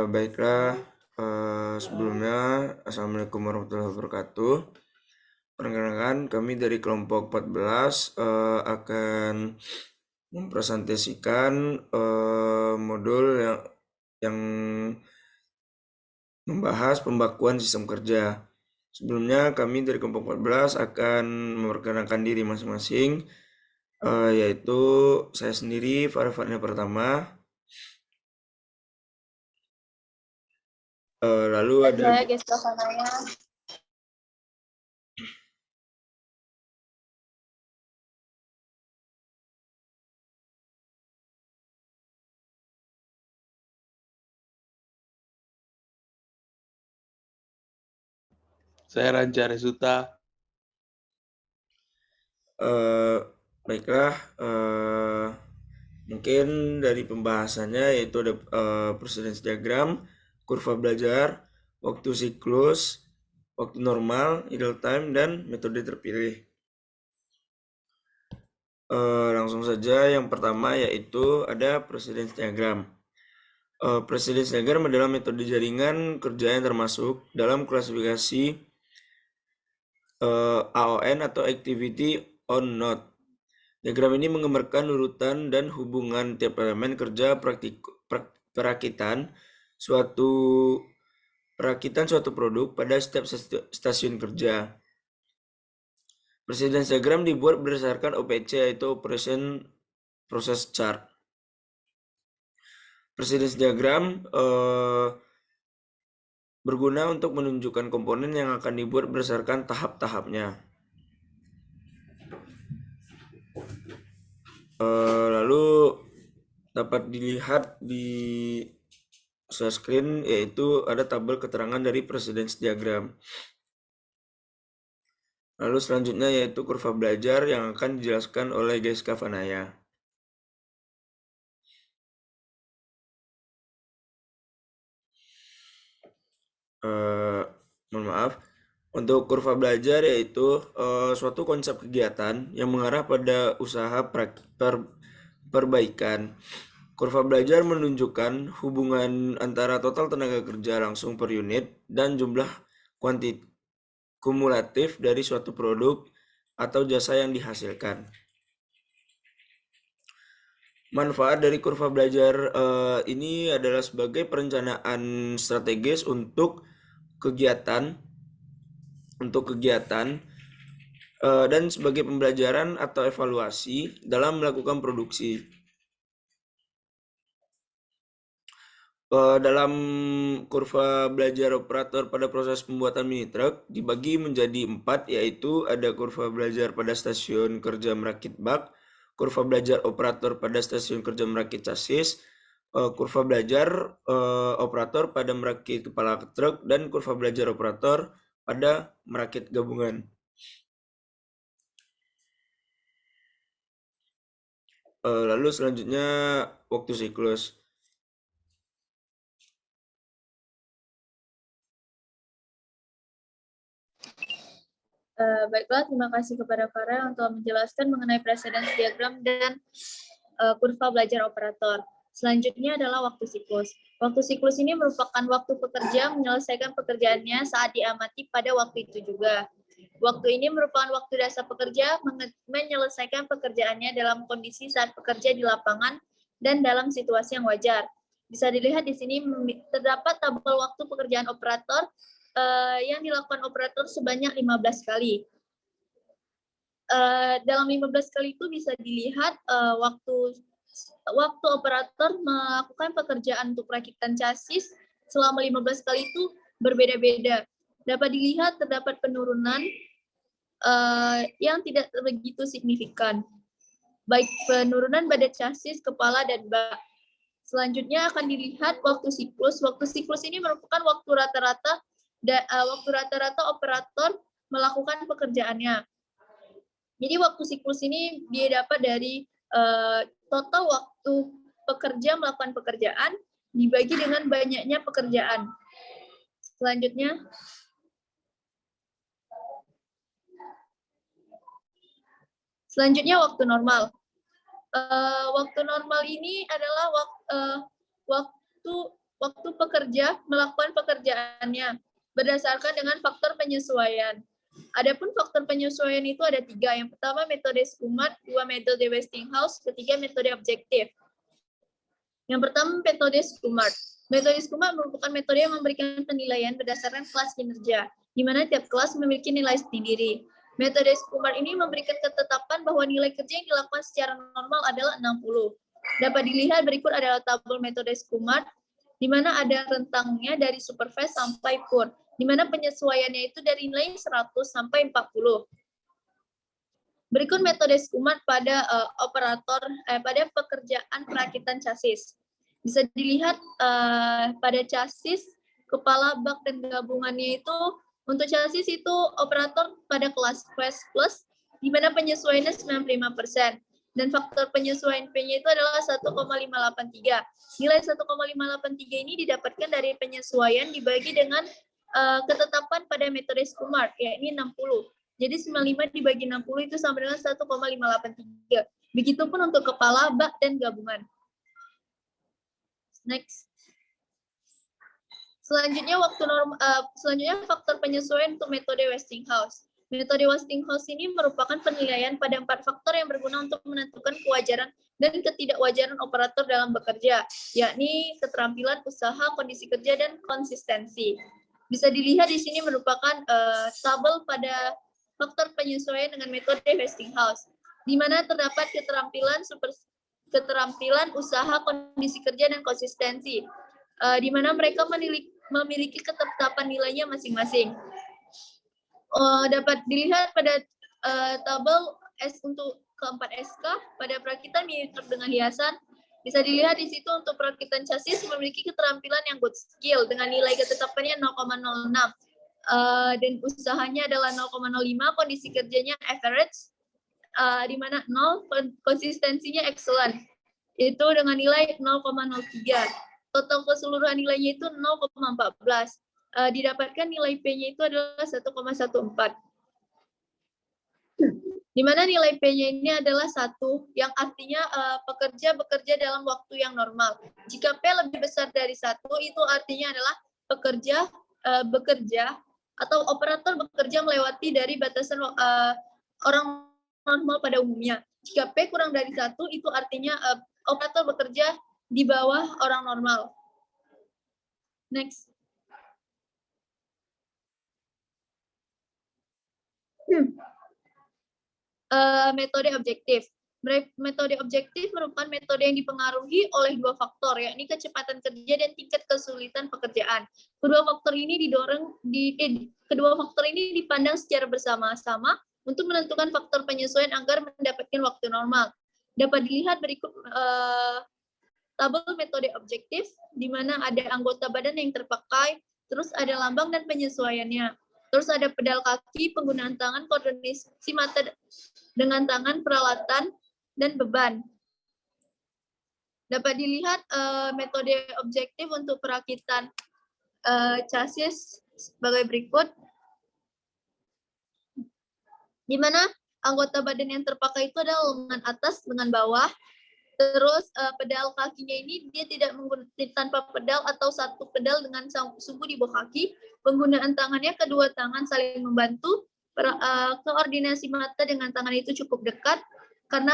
Baiklah, sebelumnya Assalamualaikum warahmatullahi wabarakatuh. Perkenalkan, kami dari kelompok 14 akan mempresentasikan modul yang membahas pembakuan sistem kerja. Sebelumnya kami dari kelompok 14 akan memperkenalkan diri masing-masing, yaitu saya sendiri Farfadnya pertama. Lalu ada Saya Geska Fanaya. Saya Ranca Resuta. Baiklah, mungkin dari pembahasannya yaitu ada presence diagram, kurva belajar, waktu siklus, waktu normal, idle time, dan metode terpilih. Langsung saja yang pertama yaitu ada precedence diagram. Precedence diagram adalah metode jaringan kerja yang termasuk dalam klasifikasi AON atau Activity on Node. Diagram ini menggambarkan urutan dan hubungan tiap elemen kerja perakitan suatu produk pada setiap stasiun kerja. Precedence diagram dibuat berdasarkan OPC, yaitu Operation Process Chart. Precedence diagram berguna untuk menunjukkan komponen yang akan dibuat berdasarkan tahap-tahapnya. Lalu dapat dilihat di share screen, yaitu ada tabel keterangan dari precedence diagram. Lalu selanjutnya yaitu kurva belajar yang akan dijelaskan oleh Geska Fanaya. Mohon maaf. Untuk kurva belajar yaitu suatu konsep kegiatan yang mengarah pada usaha perbaikan. Kurva belajar menunjukkan hubungan antara total tenaga kerja langsung per unit dan jumlah kumulatif dari suatu produk atau jasa yang dihasilkan. Manfaat dari kurva belajar ini adalah sebagai perencanaan strategis untuk kegiatan dan sebagai pembelajaran atau evaluasi dalam melakukan produksi. Dalam kurva belajar operator pada proses pembuatan mini truk dibagi menjadi 4, yaitu ada kurva belajar pada stasiun kerja merakit bak, kurva belajar operator pada stasiun kerja merakit chassis, kurva belajar operator pada merakit kepala truk, dan kurva belajar operator pada merakit gabungan. Lalu selanjutnya waktu siklus. Baiklah, terima kasih kepada Farah untuk menjelaskan mengenai precedence diagram dan kurva belajar operator. Selanjutnya adalah waktu siklus. Waktu siklus ini merupakan waktu pekerja menyelesaikan pekerjaannya saat diamati pada waktu itu juga. Waktu ini merupakan waktu dasar pekerja menyelesaikan pekerjaannya dalam kondisi saat bekerja di lapangan dan dalam situasi yang wajar. Bisa dilihat di sini terdapat tabel waktu pekerjaan operator yang dilakukan operator sebanyak 15 kali. Dalam 15 kali itu bisa dilihat waktu operator melakukan pekerjaan untuk perakitan chassis selama 15 kali itu berbeda-beda. Dapat dilihat terdapat penurunan yang tidak begitu signifikan, baik penurunan pada chassis, kepala, dan bak. Selanjutnya akan dilihat waktu siklus. Waktu siklus ini merupakan waktu rata-rata operator melakukan pekerjaannya. Jadi waktu siklus ini dia dapat dari total waktu pekerja melakukan pekerjaan dibagi dengan banyaknya pekerjaan. Selanjutnya waktu normal. Waktu normal ini adalah waktu pekerja melakukan pekerjaannya berdasarkan dengan faktor penyesuaian. Adapun faktor penyesuaian itu ada 3. Yang pertama metode SCUMAT, 2 metode Westinghouse, ketiga metode objektif. Yang pertama metode SCUMAT. Metode SCUMAT merupakan metode yang memberikan penilaian berdasarkan kelas kinerja, di mana tiap kelas memiliki nilai sendiri. Metode SCUMAT ini memberikan ketetapan bahwa nilai kerja yang dilakukan secara normal adalah 60. Dapat dilihat berikut adalah tabel metode SCUMAT, di mana ada rentangnya dari supervised sampai poor, di mana penyesuaiannya itu dari nilai 100 sampai 40. Berikut metode SCUMAT pada pada pekerjaan perakitan chassis. Bisa dilihat pada chassis, kepala bak dan gabungannya itu, untuk chassis itu operator pada kelas Quest Plus, di mana penyesuaiannya 95%. Dan faktor penyesuaian P-nya itu adalah 1,583. Nilai 1,583 ini didapatkan dari penyesuaian dibagi dengan ketetapan pada metode SCUMAT, yakni 60. Jadi 95 dibagi 60 itu sama dengan 1,583. Begitupun untuk kepala, bak, dan gabungan. Next. Selanjutnya faktor penyesuaian untuk metode Westinghouse. Metode Westinghouse ini merupakan penilaian pada 4 faktor yang berguna untuk menentukan kewajaran dan ketidakwajaran operator dalam bekerja, yakni keterampilan, usaha, kondisi kerja, dan konsistensi. Bisa dilihat di sini merupakan tabel pada faktor penyesuaian dengan metode Westinghouse, di mana terdapat keterampilan, usaha, kondisi kerja, dan konsistensi, di mana mereka memiliki ketetapan nilainya masing-masing. Dapat dilihat pada tabel S untuk keempat SK pada perakitan mini truk dengan hiasan. Bisa dilihat di situ untuk perakitan chassis memiliki keterampilan yang good skill dengan nilai ketetapannya 0,06. Dan usahanya adalah 0,05, kondisi kerjanya average, di mana 0, konsistensinya excellent, itu dengan nilai 0,03. Total keseluruhan nilainya itu 0,14. Didapatkan nilai P-nya itu adalah 1,14. Di mana nilai P-nya ini adalah 1, yang artinya pekerja bekerja dalam waktu yang normal. Jika P lebih besar dari 1, itu artinya adalah pekerja bekerja atau operator bekerja melewati dari batasan orang normal pada umumnya. Jika P kurang dari 1, itu artinya operator bekerja di bawah orang normal. Next. Metode objektif. Metode objektif merupakan metode yang dipengaruhi oleh 2 faktor, yakni kecepatan kerja dan tingkat kesulitan pekerjaan. Kedua faktor ini dipandang secara bersama-sama untuk menentukan faktor penyesuaian agar mendapatkan waktu normal. Dapat dilihat berikut tabel metode objektif, di mana ada anggota badan yang terpakai, terus ada lambang dan penyesuaiannya. Terus ada pedal kaki, penggunaan tangan, koordinasi mata dengan tangan, peralatan, dan beban. Dapat dilihat metode objektif untuk perakitan chassis sebagai berikut, di mana anggota badan yang terpakai itu adalah lengan atas, lengan bawah. Terus pedal kakinya ini dia tidak menggunakan tanpa pedal atau satu pedal dengan sumbu di bawah kaki. Penggunaan tangannya kedua tangan saling membantu. Koordinasi mata dengan tangan itu cukup dekat karena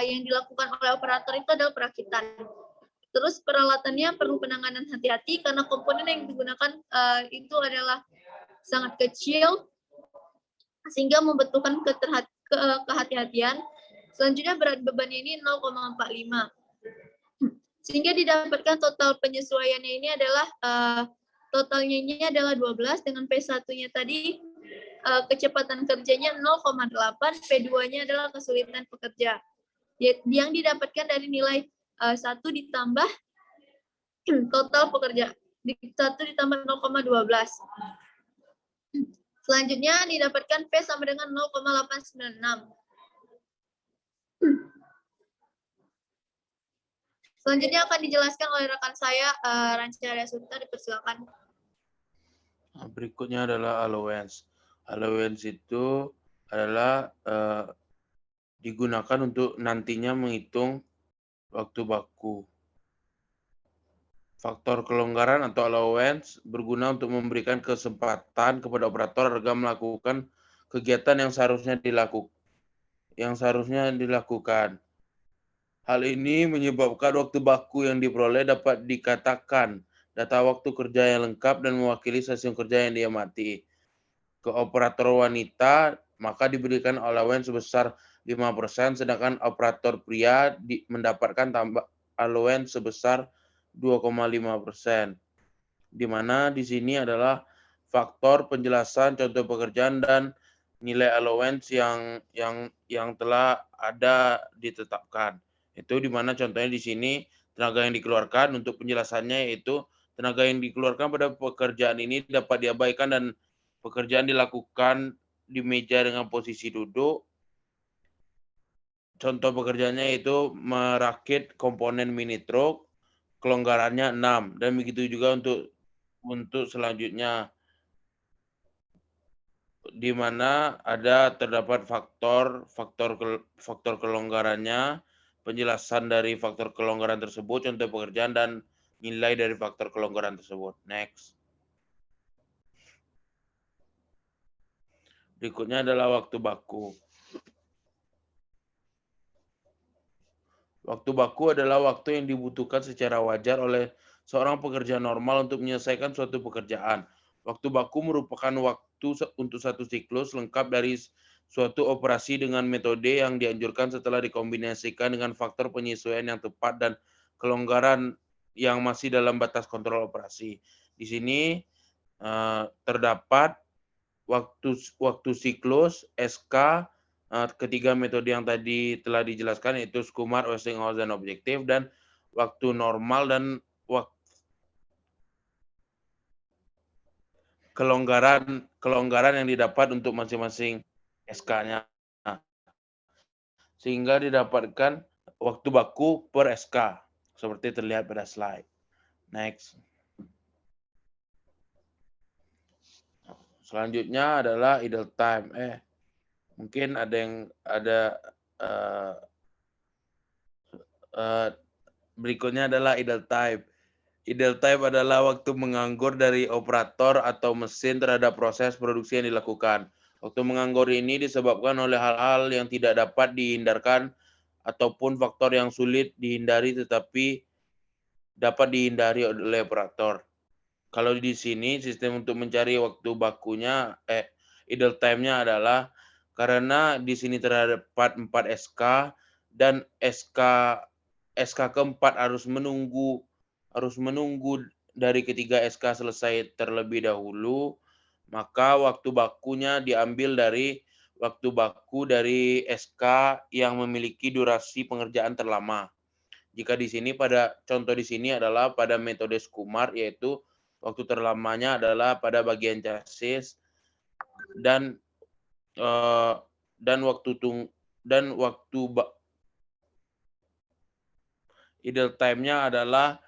yang dilakukan oleh operator itu adalah perakitan. Terus peralatannya perlu penanganan hati-hati karena komponen yang digunakan itu adalah sangat kecil sehingga membutuhkan kehati-hatian. Selanjutnya berat bebannya ini 0,45. Sehingga didapatkan total penyesuaiannya ini adalah totalnya ini adalah 12 dengan P1-nya tadi kecepatan kerjanya 0,8, P2-nya adalah kesulitan pekerja. Yang didapatkan dari nilai 1 ditambah total pekerja. 1 ditambah 0,12. Selanjutnya didapatkan P sama dengan 0,896. Selanjutnya akan dijelaskan oleh rekan saya, Rancia Aryasunta, dipersilakan. Berikutnya adalah allowance. Allowance itu adalah digunakan untuk nantinya menghitung waktu baku. Faktor kelonggaran atau allowance berguna untuk memberikan kesempatan kepada operator agar melakukan kegiatan yang seharusnya dilakukan. Hal ini menyebabkan waktu baku yang diperoleh dapat dikatakan data waktu kerja yang lengkap dan mewakili stasiun kerja yang diamati. Ke operator wanita, maka diberikan allowance sebesar 5%, sedangkan operator pria mendapatkan tambah allowance sebesar 2,5%. Di mana di sini adalah faktor penjelasan contoh pekerjaan dan nilai allowance yang telah ada ditetapkan. Itu di mana contohnya di sini tenaga yang dikeluarkan untuk penjelasannya yaitu tenaga yang dikeluarkan pada pekerjaan ini dapat diabaikan dan pekerjaan dilakukan di meja dengan posisi duduk. Contoh pekerjaannya yaitu merakit komponen mini truk, kelonggarannya 6, dan begitu juga untuk selanjutnya, di mana terdapat faktor kelonggarannya, penjelasan dari faktor kelonggaran tersebut, contoh pekerjaan, dan nilai dari faktor kelonggaran tersebut. Next. Berikutnya adalah waktu baku. Waktu baku adalah waktu yang dibutuhkan secara wajar oleh seorang pekerja normal untuk menyelesaikan suatu pekerjaan. Waktu baku merupakan waktu untuk satu siklus lengkap dari suatu operasi dengan metode yang dianjurkan setelah dikombinasikan dengan faktor penyesuaian yang tepat dan kelonggaran yang masih dalam batas kontrol operasi. Di sini terdapat waktu siklus, SK, ketiga metode yang tadi telah dijelaskan yaitu Skumar, Westinghouse, dan objektif, dan waktu normal dan kelonggaran yang didapat untuk masing-masing SK-nya. Sehingga didapatkan waktu baku per SK seperti terlihat pada slide. Next. Selanjutnya adalah idle time. Mungkin berikutnya adalah idle time. Idle time adalah waktu menganggur dari operator atau mesin terhadap proses produksi yang dilakukan. Waktu menganggur ini disebabkan oleh hal-hal yang tidak dapat dihindarkan ataupun faktor yang sulit dihindari tetapi dapat dihindari oleh operator. Kalau di sini sistem untuk mencari waktu bakunya idle time-nya adalah karena di sini terdapat 4 SK dan SK keempat harus menunggu dari ketiga SK selesai terlebih dahulu, maka waktu bakunya diambil dari waktu baku dari SK yang memiliki durasi pengerjaan terlama. Jika di sini contoh di sini adalah pada metode Skumar, yaitu waktu terlamanya adalah pada bagian chassis dan idle time-nya adalah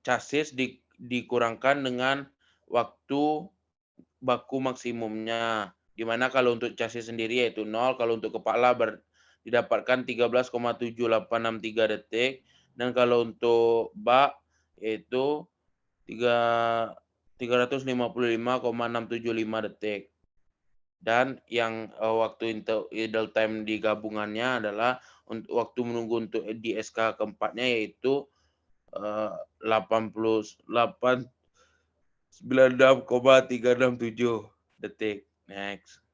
chassis dikurangkan dengan waktu baku maksimumnya. Di mana kalau untuk chassis sendiri yaitu 0, kalau untuk kepala didapatkan 13,7863 detik, dan kalau untuk bak yaitu 355,675 detik. Dan yang waktu idle time di gabungannya adalah waktu menunggu untuk di SK keempatnya yaitu 96,367 detik. Next.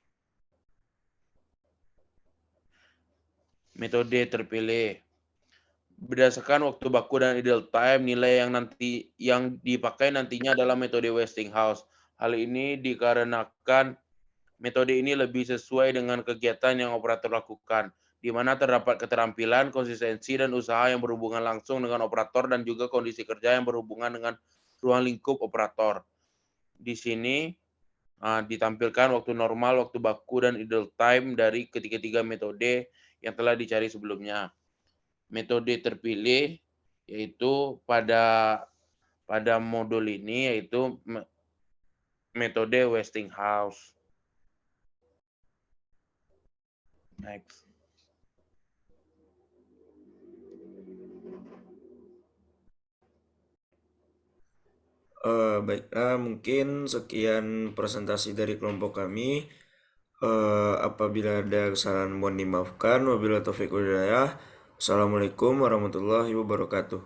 Metode terpilih. Berdasarkan waktu baku dan idle time, nilai yang dipakai nantinya adalah metode Westinghouse. Hal ini dikarenakan metode ini lebih sesuai dengan kegiatan yang operator lakukan, di mana terdapat keterampilan, konsistensi, dan usaha yang berhubungan langsung dengan operator dan juga kondisi kerja yang berhubungan dengan ruang lingkup operator. Di sini ditampilkan waktu normal, waktu baku, dan idle time dari ketiga metode yang telah dicari sebelumnya. Metode terpilih yaitu pada modul ini yaitu metode Westinghouse. Next. Baiklah, mungkin sekian presentasi dari kelompok kami. Apabila ada kesalahan mohon dimaafkan. Wabillahi taufiq wal hidayah. Assalamualaikum warahmatullahi wabarakatuh.